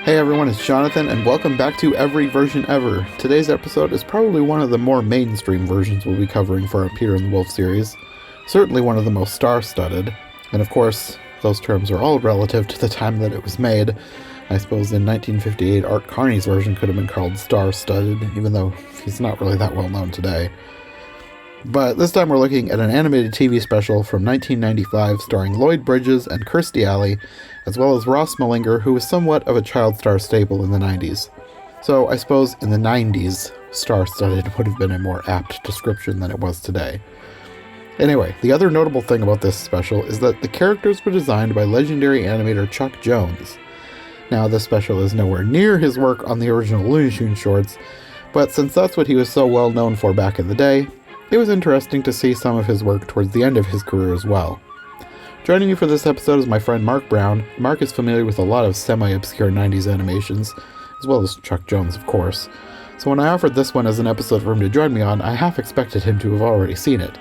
Hey everyone, it's Jonathan, and welcome back to Every Version Ever. Today's episode is probably one of the more mainstream versions we'll be covering for our Peter and the Wolf series. Certainly one of the most star-studded, and of course, those terms are all relative to the time that it was made. I suppose in 1958, Art Carney's version could have been called star-studded, even though he's not really that well known today. But this time we're looking at an animated TV special from 1995 starring Lloyd Bridges and Kirstie Alley, as well as Ross Malinger, who was somewhat of a child star staple in the 90s. So I suppose in the 90s, star-studded would have been a more apt description than it was today. Anyway, the other notable thing about this special is that the characters were designed by legendary animator Chuck Jones. Now, this special is nowhere near his work on the original Looney Tunes shorts, but since that's what he was so well known for back in the day, it was interesting to see some of his work towards the end of his career as well. Joining me for this episode is my friend Mark Brown. Mark is familiar with a lot of semi-obscure 90s animations, as well as Chuck Jones, of course. So when I offered this one as an episode for him to join me on, I half expected him to have already seen it.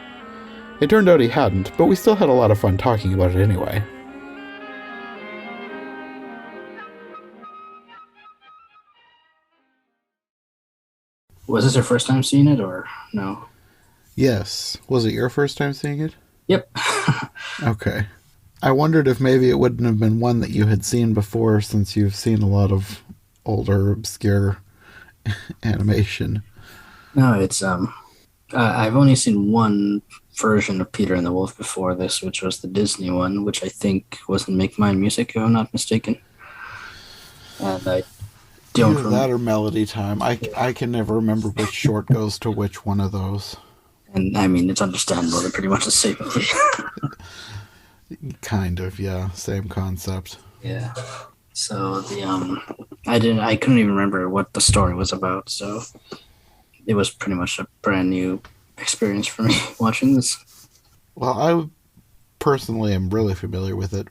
It turned out he hadn't, but we still had a lot of fun talking about it anyway. Was this your first time seeing it, or no? Yes. Was it your first time seeing it? Yep. Okay. I wondered if maybe it wouldn't have been one that you had seen before, since you've seen a lot of older, obscure animation. No, it's I've only seen one version of Peter and the Wolf before this, which was the Disney one, which I think was in Make Mine Music, if I'm not mistaken. And I don't Either remember that or Melody Time. I can never remember which short goes to which one of those. And I mean, it's understandable. They're pretty much the same. Kind of, yeah. Same concept. Yeah. So I couldn't even remember what the story was about. So it was pretty much a brand new experience for me watching this. Well, I personally am really familiar with it,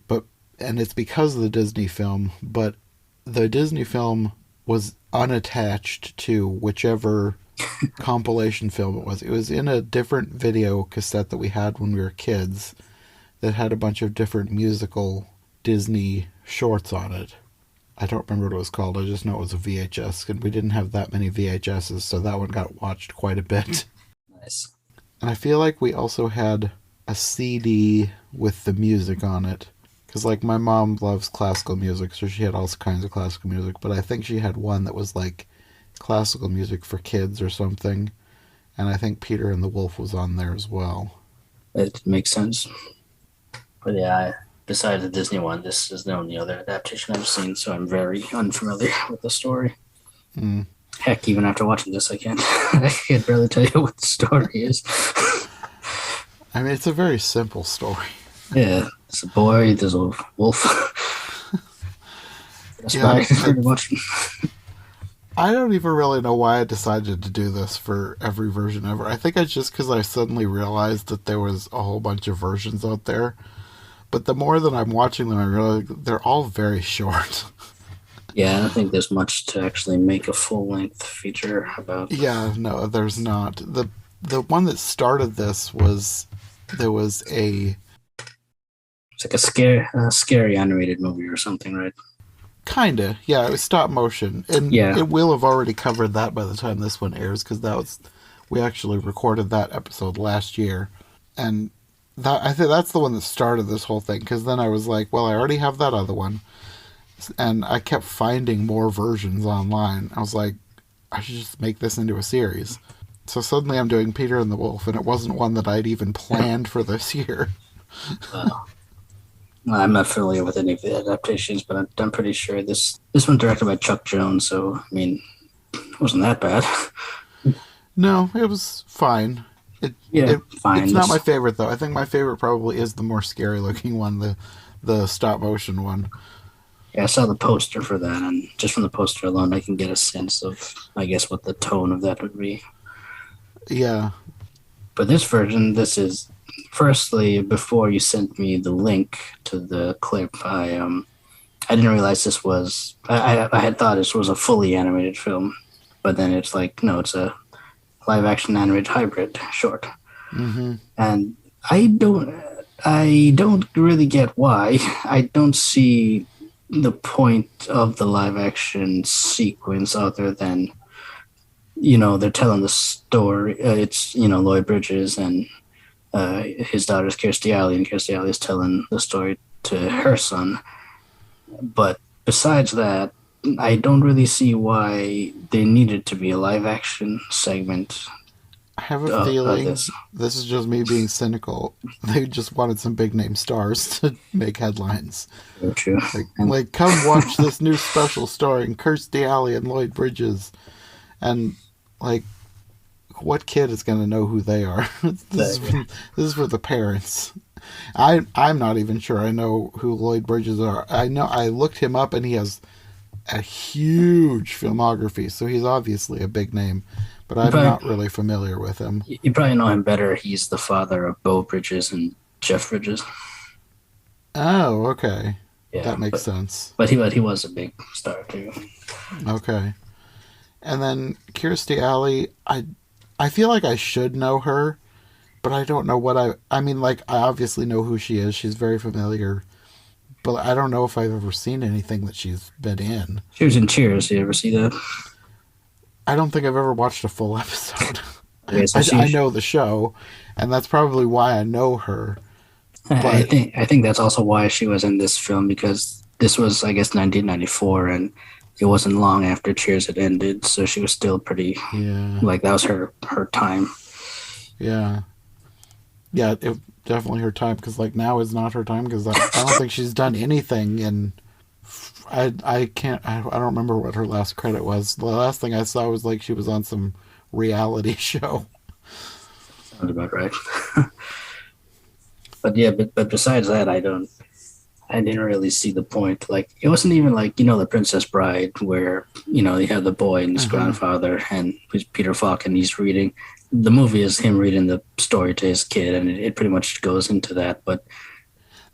and it's because of the Disney film, but the Disney film was unattached to whichever compilation film it was. It was in a different video cassette that we had when we were kids that had a bunch of different musical Disney shorts on it. I don't remember what it was called. I just know it was a VHS, and we didn't have that many VHSs, so that one got watched quite a bit. Nice. And I feel like we also had a CD with the music on it. Because, like, my mom loves classical music, so she had all kinds of classical music, but I think she had one that was, like, classical music for kids or something. And I think Peter and the Wolf was on there as well. It makes sense. But yeah, besides the Disney one, this is the only other adaptation I've seen, so I'm very unfamiliar with the story. Mm. Heck, even after watching this, I can't barely tell you what the story is. I mean, it's a very simple story. Yeah, there's a boy, there's a wolf. That's Yeah, pretty much. I don't even really know why I decided to do this for Every Version Ever. I think it's just because I suddenly realized that there was a whole bunch of versions out there. But the more that I'm watching them, I realize they're all very short. Yeah, I don't think there's much to actually make a full-length feature about. Yeah, no, there's not. The one that started this was, there was a... It's like a scary animated movie or something, right? Kinda, yeah, it was stop motion. And Yeah. it will have already covered that by the time this one airs, because we actually recorded that episode last year. And I think that's the one that started this whole thing, because then I was like, well, I already have that other one. And I kept finding more versions online. I was like, I should just make this into a series. So suddenly I'm doing Peter and the Wolf, and it wasn't one that I'd even planned for this year. I'm not familiar with any of the adaptations, but I'm pretty sure this one directed by Chuck Jones, so, I mean, it wasn't that bad. No, it was fine. Fine. It's not my favorite, though. I think my favorite probably is the more scary-looking one, the stop-motion one. Yeah, I saw the poster for that, and just from the poster alone, I can get a sense of, I guess, what the tone of that would be. Yeah. But this version, firstly, before you sent me the link to the clip, I didn't realize this was, I had thought this was a fully animated film, but then it's like, no, it's a live-action animated hybrid short. Mm-hmm. And I don't really get why. I don't see the point of the live action sequence other than, they're telling the story. It's, Lloyd Bridges and his daughter's Kirstie Alley, and Kirstie Alley is telling the story to her son. But besides that, I don't really see why there needed to be a live action segment. I have a feeling this is just me being cynical. They just wanted some big name stars to make headlines. True. Like, come watch this new special starring Kirstie Alley and Lloyd Bridges. And, like, what kid is going to know who they are? This is for the parents. I'm not even sure I know who Lloyd Bridges are. I know I looked him up and he has a huge filmography, so he's obviously a big name. But I'm not really familiar with him. You probably know him better. He's the father of Beau Bridges and Jeff Bridges. Oh, okay. Yeah, that makes sense. But he was a big star too. Okay. And then Kirstie Alley, I feel like I should know her, but I don't know what I mean, like, I obviously know who she is. She's very familiar. But I don't know if I've ever seen anything that she's been in. She was in Cheers. Did you ever see that? I don't think I've ever watched a full episode. Okay, so I know the show, and that's probably why I know her. But I think that's also why she was in this film, because this was, I guess, 1994, and it wasn't long after Cheers had ended, so she was still pretty, like, that was her time. Yeah. Yeah, it definitely her time, because, like, now is not her time, because I don't think she's done anything in... I don't remember what her last credit was. The last thing I saw was, like, she was on some reality show. Sounds about right. But besides that, I didn't really see the point. Like, it wasn't even like, The Princess Bride, where, you have the boy and his grandfather, and who's Peter Falk, and he's reading. The movie is him reading the story to his kid, and it pretty much goes into that. But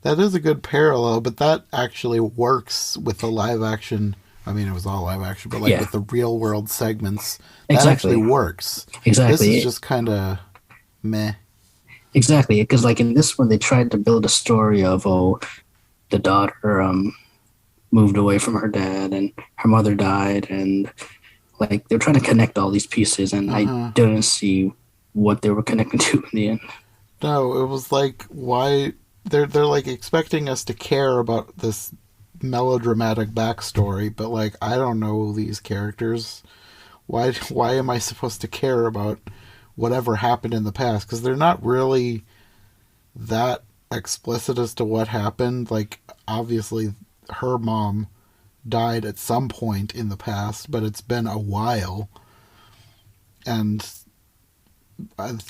that is a good parallel, but that actually works with the live action. I mean, it was all live action, but with the real world segments, that actually works. Exactly. This is just kind of meh. Exactly, because like in this one, they tried to build a story of, the daughter moved away from her dad, and her mother died, and like they're trying to connect all these pieces, and I didn't see what they were connecting to in the end. No, it was like, why... They're like expecting us to care about this melodramatic backstory, but like, I don't know these characters. Why am I supposed to care about whatever happened in the past? Because they're not really that explicit as to what happened. Like, obviously her mom died at some point in the past, but it's been a while, and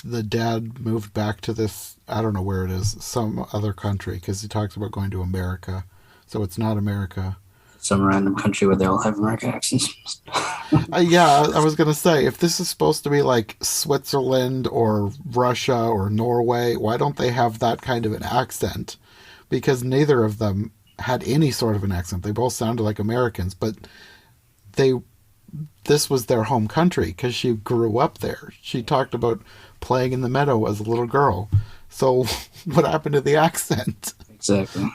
the dad moved back to this, I don't know where it is, some other country, because he talks about going to America. So it's not America. Some random country where they all have American accents. Yeah, I was going to say, if this is supposed to be like Switzerland or Russia or Norway, why don't they have that kind of an accent? Because neither of them had any sort of an accent. They both sounded like Americans, but this was their home country because she grew up there. She talked about playing in the meadow as a little girl. So what happened to the accent? Exactly.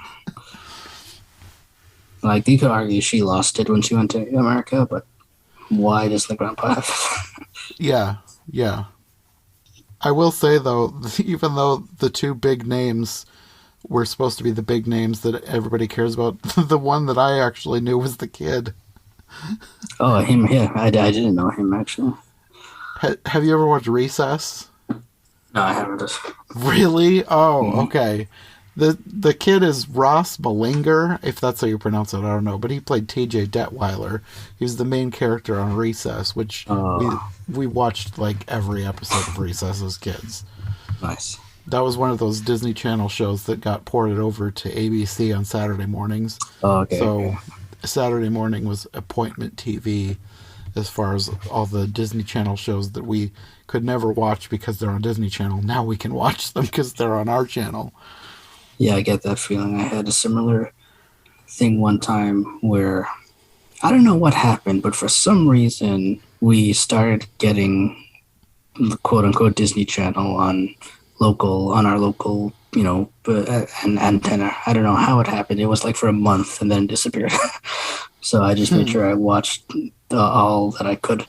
Like, you could argue she lost it when she went to America, but why does the grandpa have it? Yeah. I will say, though, even though the two big names were supposed to be the big names that everybody cares about, the one that I actually knew was the kid. Oh, him, yeah. I didn't know him, actually. Have you ever watched Recess? No, I haven't. Really? Oh, okay. The kid is Ross Malinger, if that's how you pronounce it, I don't know. But he played T.J. Detweiler. He's the main character on Recess, which we watched like every episode of Recess as kids. Nice. That was one of those Disney Channel shows that got ported over to ABC on Saturday mornings. Oh, okay. So Saturday morning was appointment TV as far as all the Disney Channel shows that we could never watch because they're on Disney Channel. Now we can watch them because they're on our channel. Yeah, I get that feeling. I had a similar thing one time where I don't know what happened, but for some reason we started getting the quote unquote Disney Channel on our local an antenna. I don't know how it happened. It was like for a month and then disappeared. So I just made sure I watched all that I could.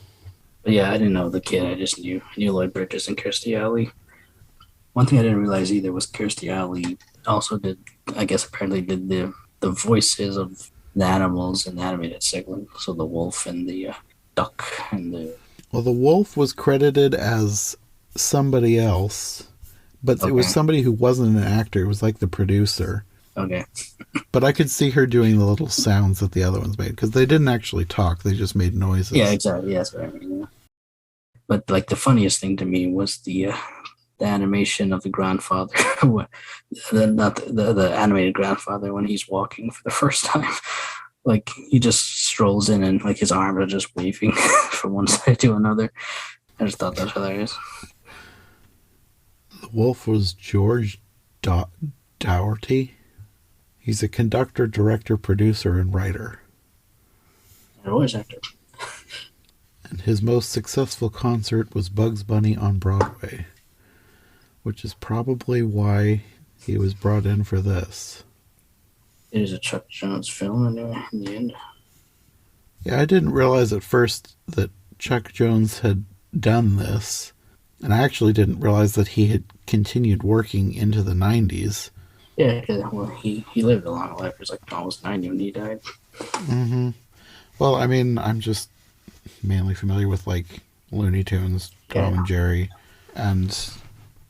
But yeah, I didn't know the kid. I just knew Lloyd Bridges and Kirstie Alley. One thing I didn't realize either was Kirstie Alley also did, I guess, apparently did the voices of the animals in the animated segment. So the wolf and the duck and the. Well, the wolf was credited as somebody else, but it was Okay. somebody who wasn't an actor. It was like the producer. Okay. But I could see her doing the little sounds that the other ones made because they didn't actually talk; they just made Yeah, noises. exactly. Yeah, that's what I mean. Yeah. But like the funniest thing to me was the animation of the grandfather, not the animated grandfather when he's walking for the first time. Like he just strolls in and like his arms are just waving from one side to another. I just thought that was hilarious. The wolf was George Dougherty. He's a conductor, director, producer, and writer. A voice actor. And his most successful concert was Bugs Bunny on Broadway, which is probably why he was brought in for this. It is a Chuck Jones film anyway, in the end. Yeah, I didn't realize at first that Chuck Jones had done this, and I actually didn't realize that he had continued working into the 90s. Yeah, well, he lived a long life. He was like almost 90 when he died. Mm-hmm. Well, I mean, I'm just mainly familiar with like Looney Tunes, Tom Yeah. and Jerry, and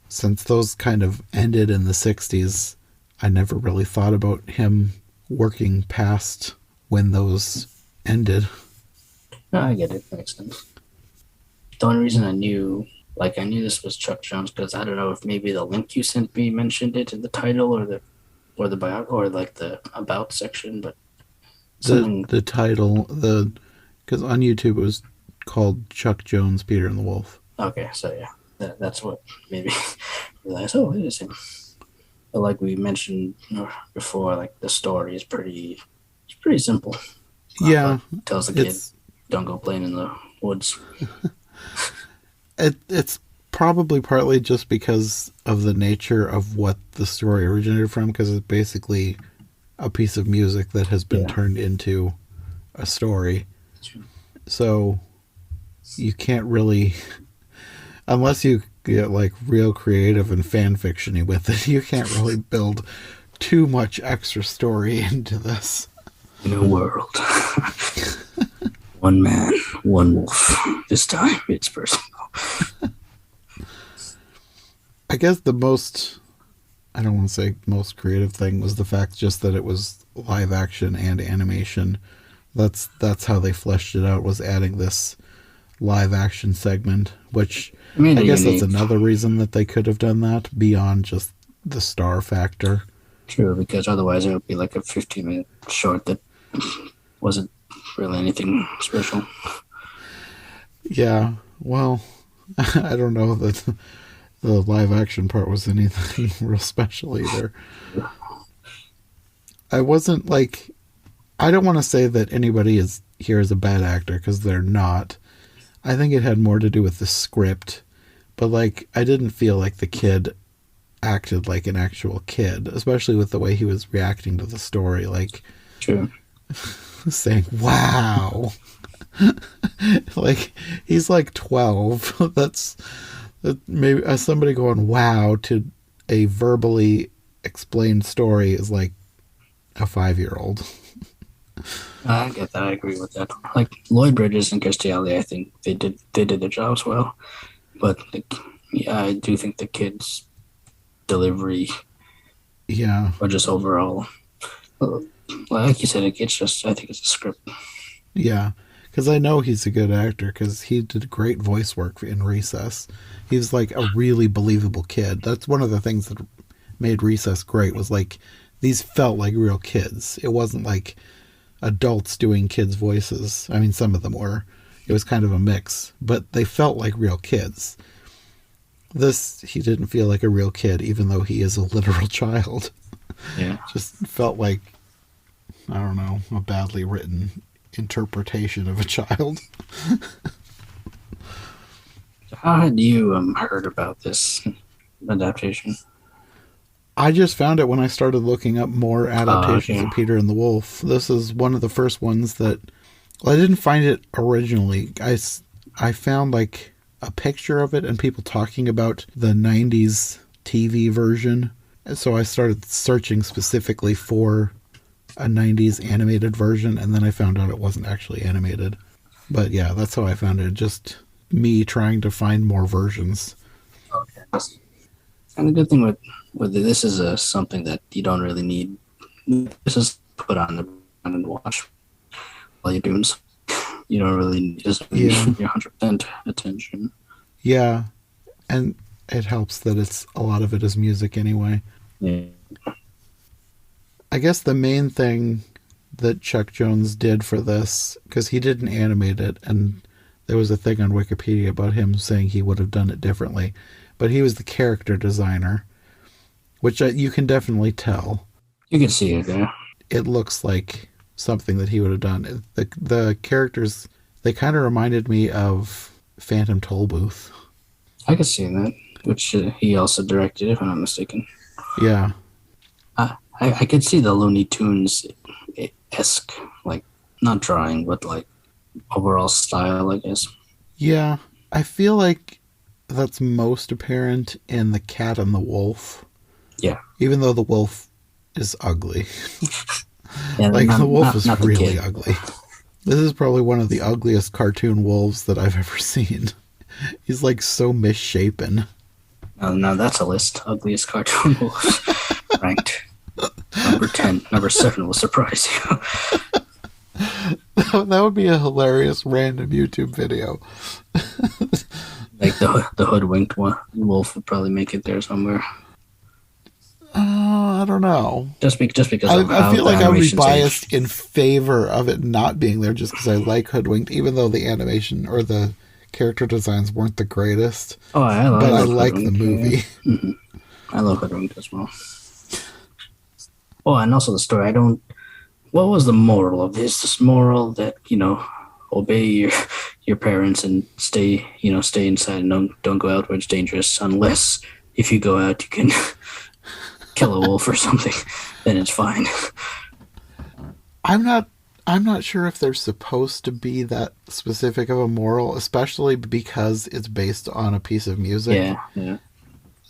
since those kind of ended in the 60s, I never really thought about him working past when those ended. No, I get it. That makes sense. The only reason I knew this was Chuck Jones because I don't know if maybe the link you sent me mentioned it in the title or the bio or like the about section, but The something. the title, because on YouTube it was called Chuck Jones, Peter and the Wolf. Okay, so yeah, that's what made me realize. Oh, it is him. But like we mentioned before, like the story is pretty simple. Yeah, Tells the kid it's don't go playing in the woods. it's probably partly just because of the nature of what the story originated from, because it's basically a piece of music that has been Yeah. turned into a story. So you can't really, unless you get like real creative and fan fictiony with it, you can't really build too much extra story into this. In a world. One man, one wolf. This time it's personal. I guess the most, I don't want to say most creative thing was the fact just that it was live action and animation. That's how they fleshed it out, was adding this live action segment, which Made I it guess unique. that's another reason that they could have done that beyond just the star factor. True, because otherwise it would be like a 15-minute short that wasn't really anything special. Yeah, well, I don't know that the live action part was anything real special either. I wasn't like, I don't want to say that anybody is here is a bad actor because they're not. I think it had more to do with the script, but like I didn't feel like the kid acted like an actual kid, especially with the way he was reacting to the story, like True. saying "wow," like he's like 12. That maybe somebody going "wow" to a verbally explained story is like a 5-year-old. I get that. I agree with that. Like Lloyd Bridges and Kirstie Alley, I think they did their jobs well. But like, yeah, I do think the kids' delivery Yeah, or just overall, uh, like you said, it's just I think it's a script. yeah. Because I know he's a good actor because he did great voice work in Recess. He's like a really believable kid. That's one of the things that made Recess great, was like these felt like real kids. It wasn't like adults doing kids' voices. I mean, some of them were. It was kind of a mix, but they felt like real kids. This, he didn't feel like a real kid, even though he is a literal child. Yeah. Just felt like, I don't know, a badly written interpretation of a child. How had you heard about this adaptation? I just found it when I started looking up more adaptations Okay. of Peter and the Wolf. This is one of the first ones that, well, I didn't find it originally. I found like a picture of it and people talking about the 90s TV version. And so I started searching specifically for a 90s animated version, and then I found out it wasn't actually animated. But yeah, that's how I found it. Just me trying to find more versions. Okay. And the good thing with this is something that you don't really need. This is put on the and watch while you're doing. You don't really just need Yeah. your 100% attention. Yeah, and it helps that it's a lot of it is music anyway. Yeah. I guess the main thing that Chuck Jones did for this, because he didn't animate it, and there was a thing on Wikipedia about him saying he would have done it differently, but he was the character designer, which you can definitely tell. You can see it there. It looks like something that he would have done. The characters, they kind of reminded me of Phantom Tollbooth. I can see that, which he also directed, if I'm not mistaken. Yeah. I could see the Looney Tunes esque, like not drawing, but like overall style, I guess. Yeah. I feel like that's most apparent in The Cat and the Wolf. Yeah. Even though the wolf is ugly. Yeah, Like, the wolf is not the really kid. ugly. This is probably one of the ugliest cartoon wolves that I've ever seen. He's like so misshapen. Now that's a list. Ugliest cartoon wolves ranked. Number 10. Number 7 will surprise you. That would be a hilarious random YouTube video. Like the hoodwinked one. Wolf would probably make it there somewhere. I don't know. Just because of I how feel the like I would be animation's biased aged. in favor of it not being there just because I like Hoodwinked, even though the animation or the character designs weren't the greatest. Oh, But I love like the Hoodwinked, movie. Yeah. I love Hoodwinked as well. Oh, and also the story. What was the moral of this? This moral that, obey your parents and stay inside and don't go out where it's dangerous, unless if you go out you can kill a wolf or something, then it's fine. I'm not sure if they're supposed to be that specific of a moral, especially because it's based on a piece of music. Yeah.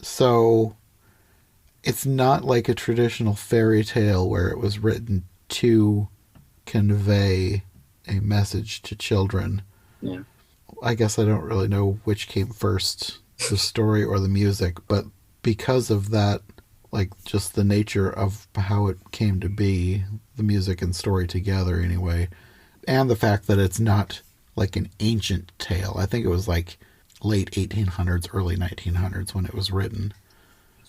So it's not like a traditional fairy tale where it was written to convey a message to children. Yeah. I guess I don't really know which came first, the story or the music, but because of that, like just the nature of how it came to be, the music and story together anyway, and the fact that it's not like an ancient tale. I think it was like late 1800s, early 1900s when it was written.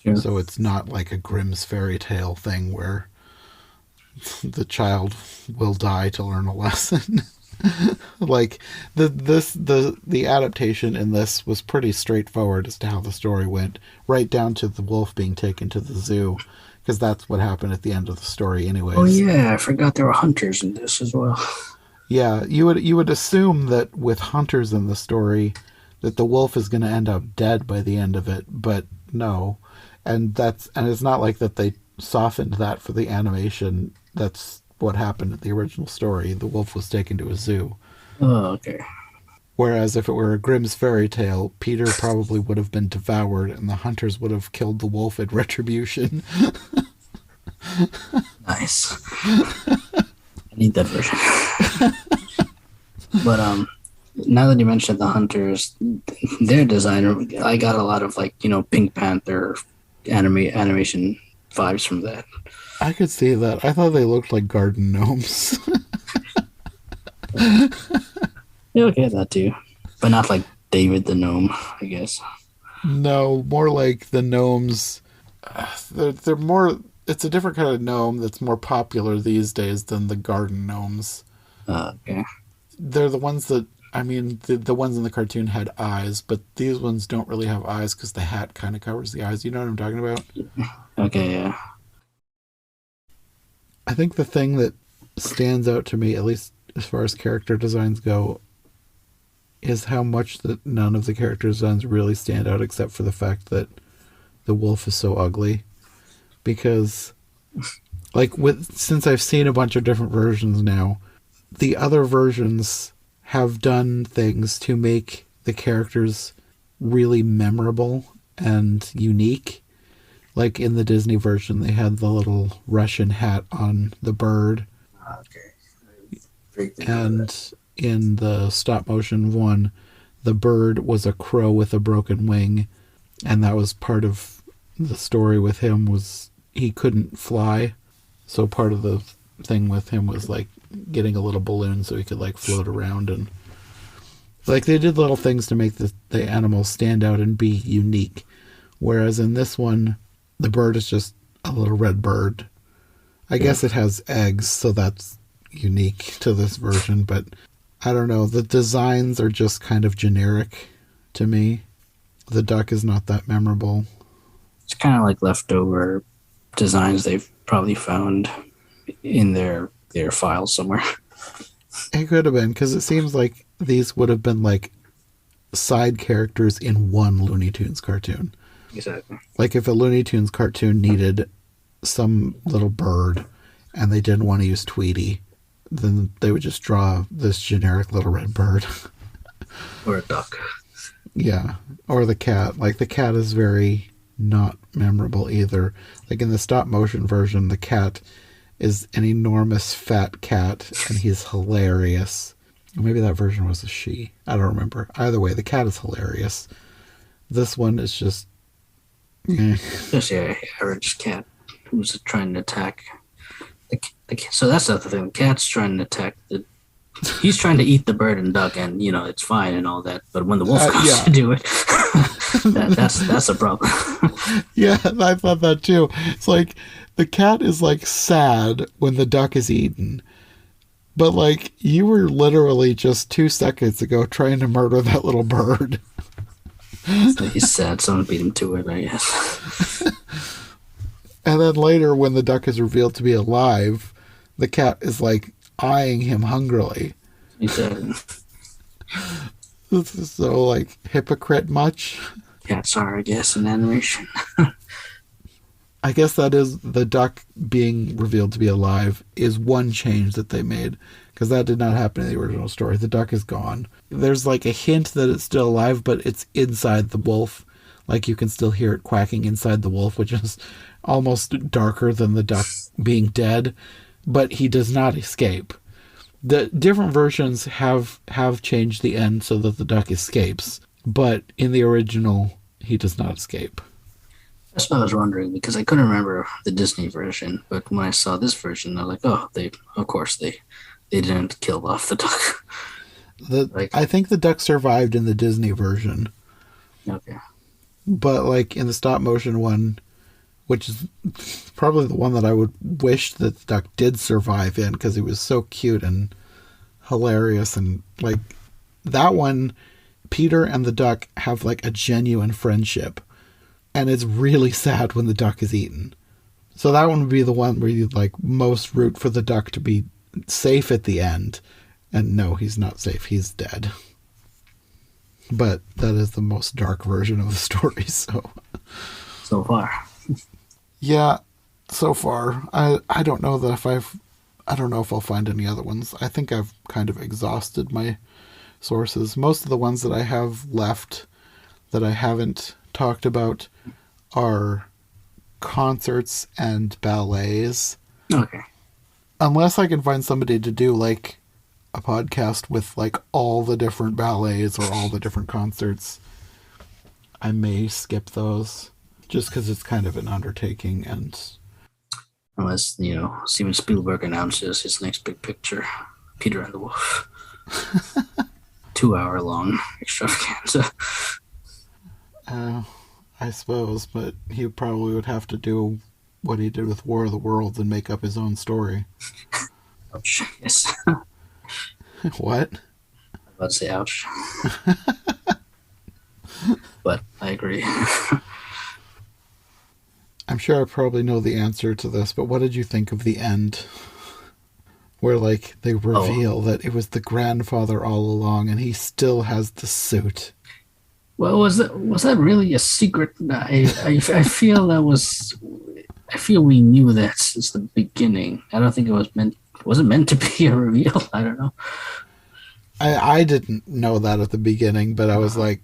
Sure. So it's not like a Grimm's fairy tale thing where the child will die to learn a lesson. Like the adaptation in this was pretty straightforward as to how the story went, right down to the wolf being taken to the zoo, because that's what happened at the end of the story anyways. Oh yeah, I forgot there were hunters in this as well. Yeah, you would assume that with hunters in the story that the wolf is going to end up dead by the end of it, but no. And it's not like that they softened that for the animation. That's what happened in the original story. The wolf was taken to a zoo. Oh, okay. Whereas if it were a Grimm's fairy tale, Peter probably would have been devoured and the hunters would have killed the wolf in retribution. Nice. I need that version. But now that you mentioned the hunters, their designer, I got a lot of Pink Panther animation vibes from that. I could see that. I thought they looked like garden gnomes. Yeah, okay, that too. But not like David the Gnome, I guess. No, more like the gnomes. They're more. It's a different kind of gnome that's more popular these days than the garden gnomes. Okay. They're the ones that, I mean, the ones in the cartoon had eyes, but these ones don't really have eyes because the hat kind of covers the eyes. You know what I'm talking about? Okay, yeah. I think the thing that stands out to me, at least as far as character designs go, is how much that none of the character designs really stand out except for the fact that the wolf is so ugly. because, like, since I've seen a bunch of different versions now, the other versions have done things to make the characters really memorable and unique. Like in the Disney version, they had the little Russian hat on the bird. Okay. And in the stop motion one, the bird was a crow with a broken wing. And that was part of the story with him, was he couldn't fly. So part of the thing with him was like getting a little balloon so he could like float around, and like they did little things to make the animal stand out and be unique. Whereas in this one, the bird is just a little red bird. I guess it has eggs, so that's unique to this version, but I don't know. The designs are just kind of generic to me. The duck is not that memorable. It's kind of like leftover designs they've probably found in their files somewhere. It could have been, because it seems like these would have been like side characters in one Looney Tunes cartoon. Exactly. Like if a Looney Tunes cartoon needed some little bird and they didn't want to use Tweety, then they would just draw this generic little red bird. Or a duck. Yeah. Or the cat. Like the cat is very not memorable either. Like in the stop motion version, the cat is an enormous fat cat and he's hilarious. Maybe that version was a she. I don't remember. Either way, the cat is hilarious. This one is just Just an average cat who's trying to attack. So that's the other thing. The cat's trying to attack he's trying to eat the bird and duck, and it's fine and all that. But when the wolf comes to do it, that's a problem. Yeah, I thought that too. It's like the cat is like sad when the duck is eaten, but like you were literally just 2 seconds ago trying to murder that little bird. So he's sad. Someone beat him to it, I guess. And then later, when the duck is revealed to be alive, the cat is like eyeing him hungrily. He said, This is so like hypocrite much. Cats are, I guess, in animation. I guess that is the duck being revealed to be alive is one change that they made, because that did not happen in the original story. The duck is gone. There's like a hint that it's still alive, but it's inside the wolf. Like you can still hear it quacking inside the wolf, which is almost darker than the duck being dead, but he does not escape. The different versions have changed the end so that the duck escapes, but in the original, he does not escape. That's what I was wondering, because I couldn't remember the Disney version, but when I saw this version, I was like, oh, of course they didn't kill off the duck. I think the duck survived in the Disney version. Okay. But like in the stop motion one, which is probably the one that I would wish that the duck did survive in, because he was so cute and hilarious, and like that one, Peter and the duck have like a genuine friendship. And it's really sad when the duck is eaten. So that one would be the one where you'd like most root for the duck to be safe at the end. And no, he's not safe. He's dead. But that is the most dark version of the story, So far. Yeah, so far. I don't know that I don't know if I'll find any other ones. I think I've kind of exhausted my sources. Most of the ones that I have left that I haven't talked about are concerts and ballets. Okay. Unless I can find somebody to do like a podcast with like all the different ballets or all the different concerts, I may skip those just because it's kind of an undertaking. And Unless, Steven Spielberg announces his next big picture, Peter and the Wolf. 2-hour long extravaganza. I suppose, but he probably would have to do what he did with War of the Worlds and make up his own story. Ouch. Yes. What? I'm about to say ouch. But I agree. I'm sure I probably know the answer to this, but what did you think of the end? Where, like, they reveal that it was the grandfather all along and he still has the suit. Well, was that really a secret? I feel that was I feel we knew that since the beginning. I don't think it was meant. Was it meant to be a reveal? I don't know. I didn't know that at the beginning, but I was like,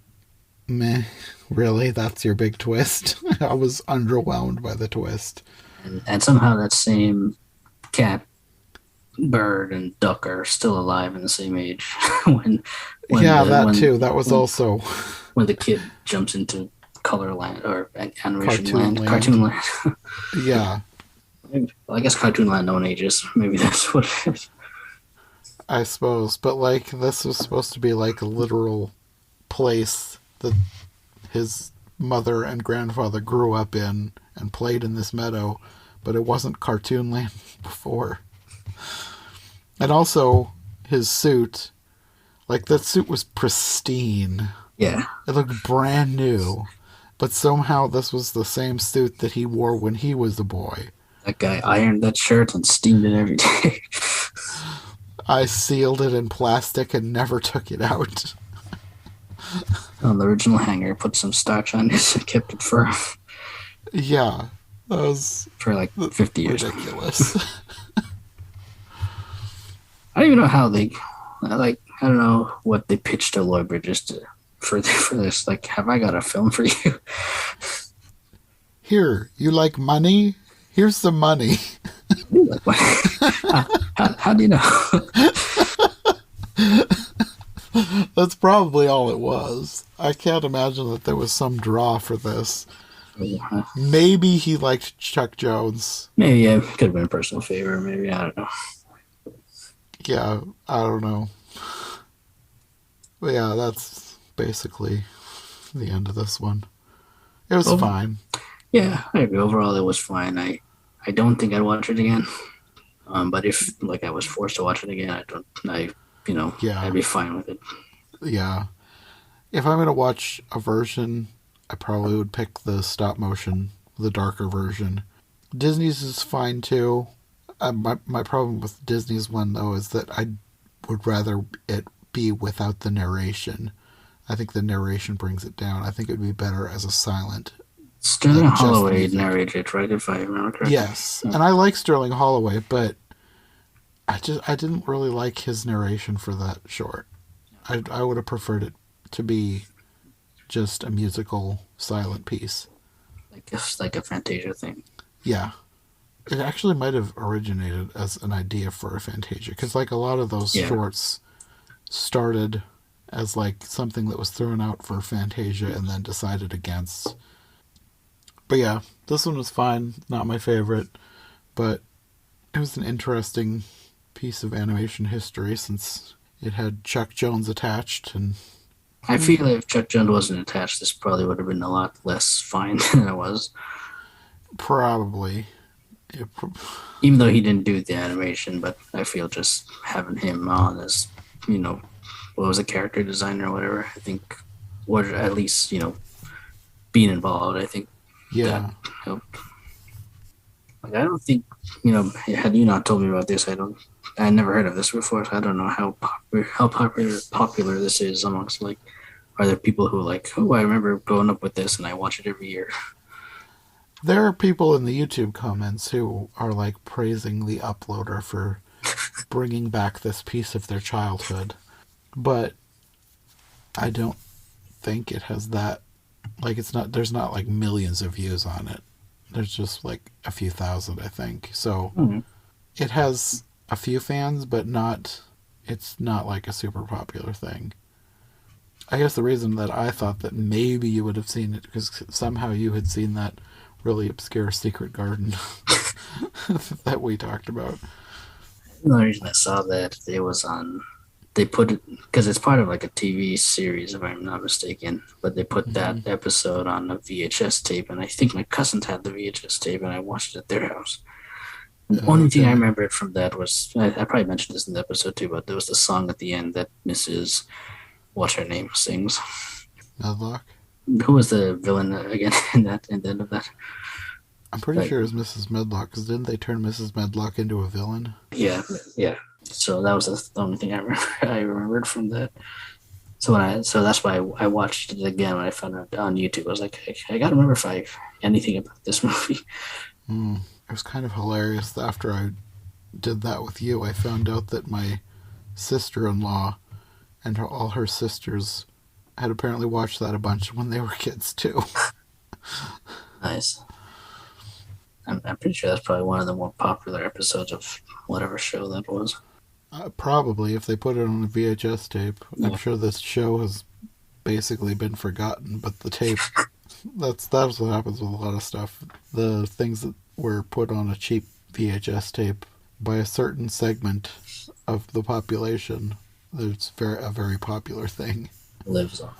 meh, really? That's your big twist? I was underwhelmed by the twist. And somehow that same cat, bird, and duck are still alive in the same age. when Yeah, the that too. That was also when the kid jumps into color land or animation Cartoon land, Land. cartoon land. Yeah, Well, I guess cartoon land no one ages. Maybe that's what it is. I suppose. But like, this was supposed to be like a literal place that his mother and grandfather grew up in and played in this meadow, but it wasn't Cartoon Land before. And also, his suit, like, that suit was pristine. Yeah, It looked brand new. But somehow this was the same suit that he wore when he was a boy. that guy ironed that shirt and steamed it every day. I sealed it in plastic and never took it out. On the original hanger, put some starch on it and kept it firm Yeah, that was for like 50 years. ridiculous. I don't even know how they, like, I don't know what they pitched to Lloyd Bridges for this. Like, have I got a film for you? Here, you like money? Here's the money. Like, what? How do you know? That's probably all it was. I can't imagine that there was some draw for this. Maybe he liked Chuck Jones. Maybe yeah, it could have been a personal favor. Maybe I don't know. Yeah, I don't know. But yeah, that's basically the end of this one. It was fine. Yeah, I agree. Overall, it was fine. I don't think I'd watch it again. But if like I was forced to watch it again, I'd be fine with it. Yeah. If I'm going to watch a version, I probably would pick the stop motion, the darker version. Disney's is fine too. My problem with Disney's one, though, is that I would rather it be without the narration. I think the narration brings it down. I think it would be better as a silent. Sterling Holloway narrated it, right? If I remember correctly. Yes, and I like Sterling Holloway, but I didn't really like his narration for that short. I would have preferred it to be just a musical silent piece. Like a Fantasia thing. Yeah. It actually might have originated as an idea for a Fantasia, because like a lot of those shorts started as like something that was thrown out for Fantasia and then decided against. But yeah, this one was fine. Not my favorite, but it was an interesting piece of animation history since it had Chuck Jones attached. And I feel like if Chuck Jones wasn't attached, this probably would have been a lot less fine than it was. Probably. Even though he didn't do the animation, but I feel just having him on as, what was a character designer or whatever, I think, or at least, being involved, I think that helped. Like, I don't think, had you not told me about this, I never heard of this before, so I don't know how popular this is amongst, like, are there people who are like, oh, I remember growing up with this and I watch it every year. There are people in the YouTube comments who are like praising the uploader for bringing back this piece of their childhood. But I don't think it has that, like there's not like millions of views on it. There's just like a few thousand, I think. So it has a few fans, but it's not like a super popular thing. I guess the reason that I thought that maybe you would have seen it because somehow you had seen that really obscure Secret Garden that we talked about. The reason I saw that it was on, they put it, because it's part of like a TV series, if I'm not mistaken, but they put that episode on a VHS tape, and I think my cousins had the VHS tape, and I watched it at their house. And the only thing I remembered from that was, I probably mentioned this in the episode too, but there was the song at the end that Mrs. What's her name sings. Medlock? Who was the villain again in the end of that? I'm pretty sure it was Mrs. Medlock, because didn't they turn Mrs. Medlock into a villain? Yeah. So that was the only thing I remembered from that. So that's why I watched it again when I found it on YouTube. I was like, I gotta remember anything about this movie. It was kind of hilarious. After I did that with you, I found out that my sister-in-law and all her sisters had apparently watched that a bunch when they were kids too. Nice. I'm pretty sure that's probably one of the more popular episodes of whatever show that was. Probably, if they put it on a VHS tape. Yeah. I'm sure this show has basically been forgotten, but the tape, that's what happens with a lot of stuff. The things that were put on a cheap VHS tape by a certain segment of the population, it's a very popular thing. Lives on.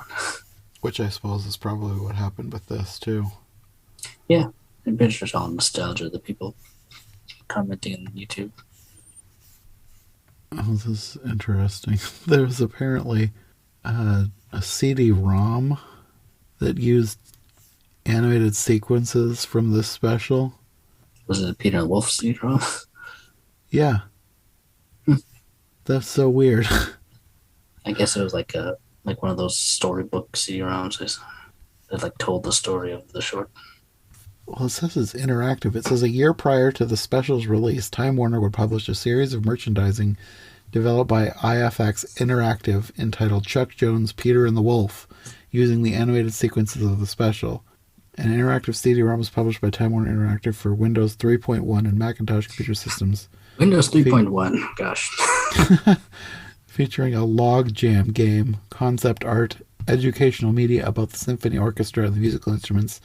Which I suppose is probably what happened with this too. Yeah, I'm pretty sure it's all nostalgia. The people commenting on YouTube. Oh, this is interesting. There's apparently a CD-ROM that used animated sequences from this special. Was it a Peter and the Wolf CD-ROM? Yeah. That's so weird. I guess it was like one of those storybook CD-ROMs that like told the story of the short. Well, it says it's interactive. It says a year prior to the special's release, Time Warner would publish a series of merchandising developed by IFX Interactive entitled Chuck Jones, Peter and the Wolf, using the animated sequences of the special. An interactive CD-ROM was published by Time Warner Interactive for Windows 3.1 and Macintosh computer systems. Windows 3.1, gosh. Featuring a log jam game, concept art, educational media about the symphony orchestra and the musical instruments,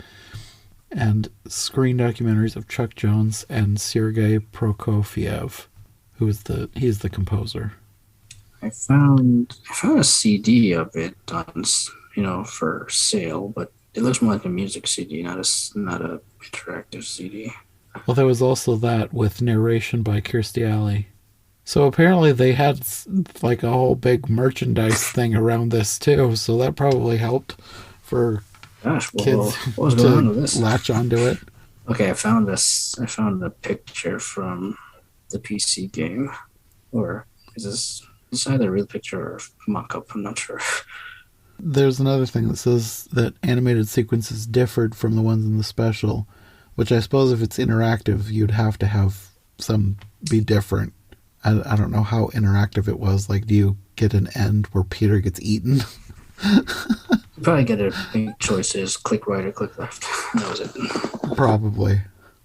and screen documentaries of Chuck Jones and Sergei Prokofiev, he's the composer. I found a CD of it on, for sale, but it looks more like a music CD, not a interactive CD. Well, there was also that with narration by Kirstie Alley. So apparently they had like a whole big merchandise thing around this too, so that probably helped for kids what was going on with this? Latch onto it. Okay, I found a picture from the PC game, or is this either a real picture or mock-up? I'm not sure. There's another thing that says that animated sequences differed from the ones in the special, which I suppose if it's interactive, you'd have to have some be different. I don't know how interactive it was. Like, do you get an end where Peter gets eaten? You probably get a big choices, click right or click left. That was it. Probably.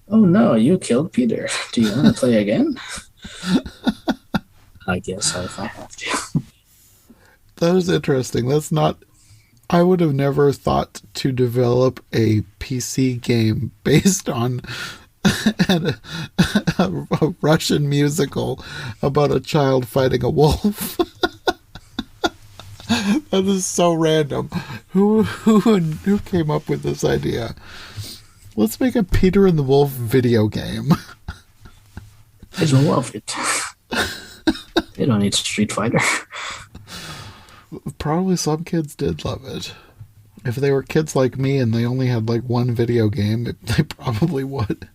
Oh no, you killed Peter. Do you want to play again? I guess so if I have to. That is interesting. I would have never thought to develop a PC game based on a Russian musical about a child fighting a wolf. That is so random. Who came up with this idea? Let's make a Peter and the Wolf video game. Kids will love it. They don't need Street Fighter. Probably some kids did love it. If they were kids like me and they only had like one video game, they probably would.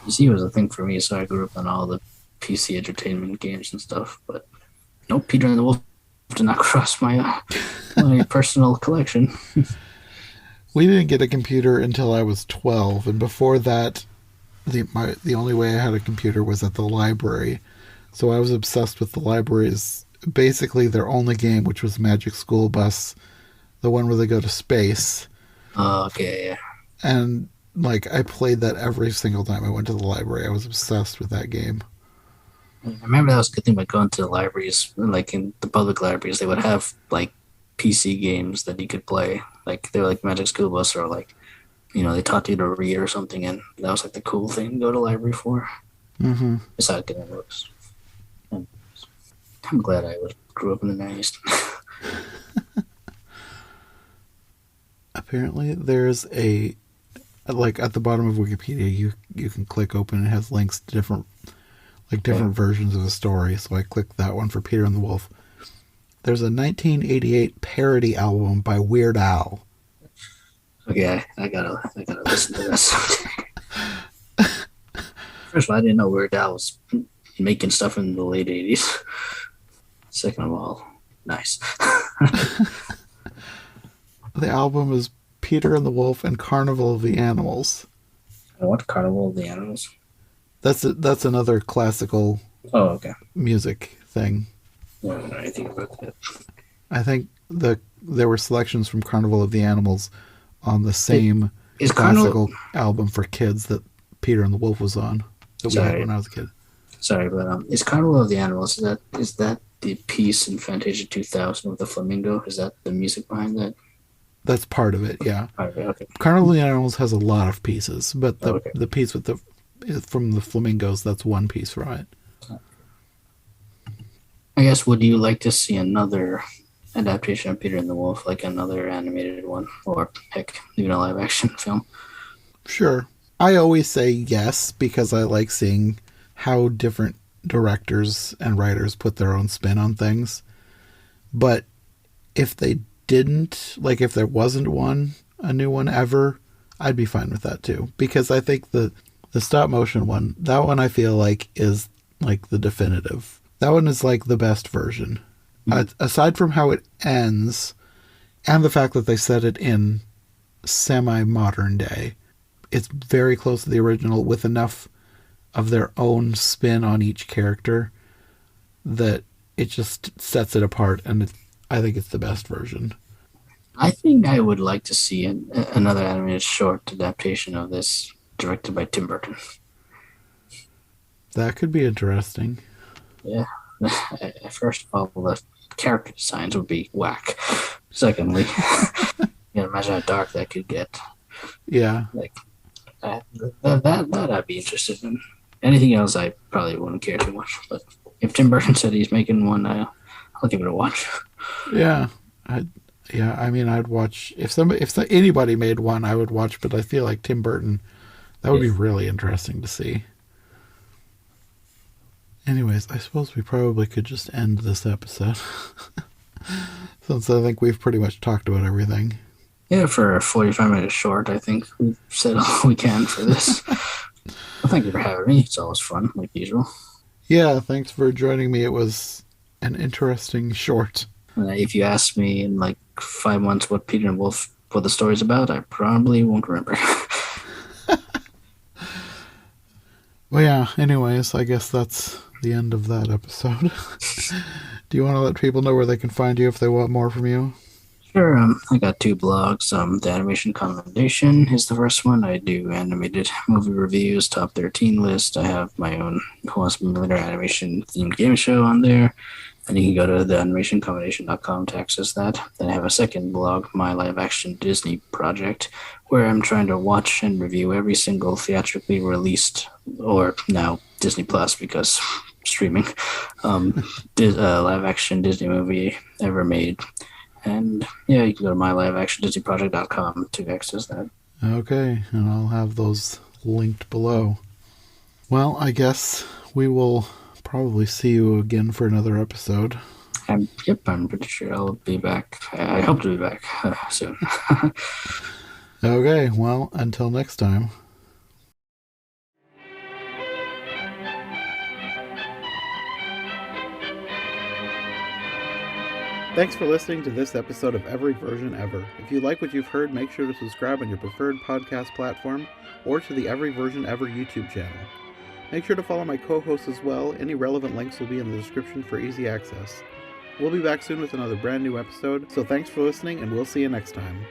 PC was a thing for me, so I grew up on all the PC entertainment games and stuff. But no, Peter and the Wolf did not cross my personal collection. We didn't get a computer until I was 12, and before that, the only way I had a computer was at the library. So I was obsessed with the library's basically their only game, which was Magic School Bus, the one where they go to space. Okay, yeah. And like I played that every single time I went to the library. I was obsessed with that game. I remember that was a good thing about going to the libraries, like in the public libraries, they would have like PC games that you could play. Like they were like Magic School Bus, or like, they taught you to read or something, and that was like the cool thing to go to the library for. Mm-hmm. Besides getting books. I'm glad I grew up in the 90s. Apparently there's like at the bottom of Wikipedia, you can click open and it has links to different versions of the story. So I clicked that one for Peter and the Wolf. There's a 1988 parody album by Weird Al. Okay, I gotta listen to this. First of all, I didn't know Weird Al was making stuff in the late 80s. Second of all, nice. The album is Peter and the Wolf and Carnival of the Animals. What, Carnival of the Animals? That's another classical Oh, okay. music thing. I don't know anything about that. I think there were selections from Carnival of the Animals on the It, same is Carnival. classical album for kids that Peter and the Wolf was on, that we had Sorry, when I was a kid. sorry, but is Carnival of the Animals, is that the piece in Fantasia 2000 with the flamingo? Is that the music behind that? That's part of it, yeah. Okay, okay. Carnival of the Animals has a lot of pieces, but Oh, the okay. the piece with the from the flamingos, that's one piece from it. I guess, would you like to see another adaptation of Peter and the Wolf, like another animated one, or heck, even a live action film? Sure. I always say yes because I like seeing how different directors and writers put their own spin on things. But if they didn't, like if there wasn't a new one ever, I'd be fine with that too. Because I think the stop motion one, that one I feel like is like the definitive. That one is like the best version. Aside from how it ends and the fact that they set it in semi modern day, it's very close to the original with enough of their own spin on each character that it just sets it apart, and I think it's the best version. I think I would like to see another animated short adaptation of this, directed by Tim Burton. That could be interesting. Yeah. First of all, the character designs would be whack. Secondly, you can imagine how dark that could get. Yeah. Like that I'd be interested in. Anything else, I probably wouldn't care too much. But if Tim Burton said he's making one, I'll give it a watch. Yeah. I mean, I'd watch if anybody made one, I would watch. But I feel like Tim Burton, that would be really interesting to see. Anyways, I suppose we probably could just end this episode since I think we've pretty much talked about everything. Yeah, for a 45-minute short, I think we've said all we can for this. Well, thank you for having me. It's always fun, like usual. Yeah, thanks for joining me. It was an interesting short. If you ask me in like 5 months what Peter and Wolf, what the story's about, I probably won't remember. Well, yeah, anyways, I guess that's the end of that episode. Do you want to let people know where they can find you if they want more from you? Sure. I got 2 blogs. The Animation Commendation is the first one. I do animated movie reviews, top 13 list. I have my own Ross Malinger animation themed game show on there. And you can go to theanimationcombination.com to access that. Then I have a second blog, My Live Action Disney Project, where I'm trying to watch and review every single theatrically released, or now Disney Plus because streaming, live action Disney movie ever made. And yeah, you can go to myliveactiondisneyproject.com to access that. Okay, and I'll have those linked below. Well, I guess we will probably see you again for another episode. I'm pretty sure I'll be back. I hope to be back soon. Okay, well, until next time. Thanks for listening to this episode of Every Version Ever. If you like what you've heard, make sure to subscribe on your preferred podcast platform or to the Every Version Ever YouTube channel. Make sure to follow my co-hosts as well. Any relevant links will be in the description for easy access. We'll be back soon with another brand new episode, so thanks for listening and we'll see you next time.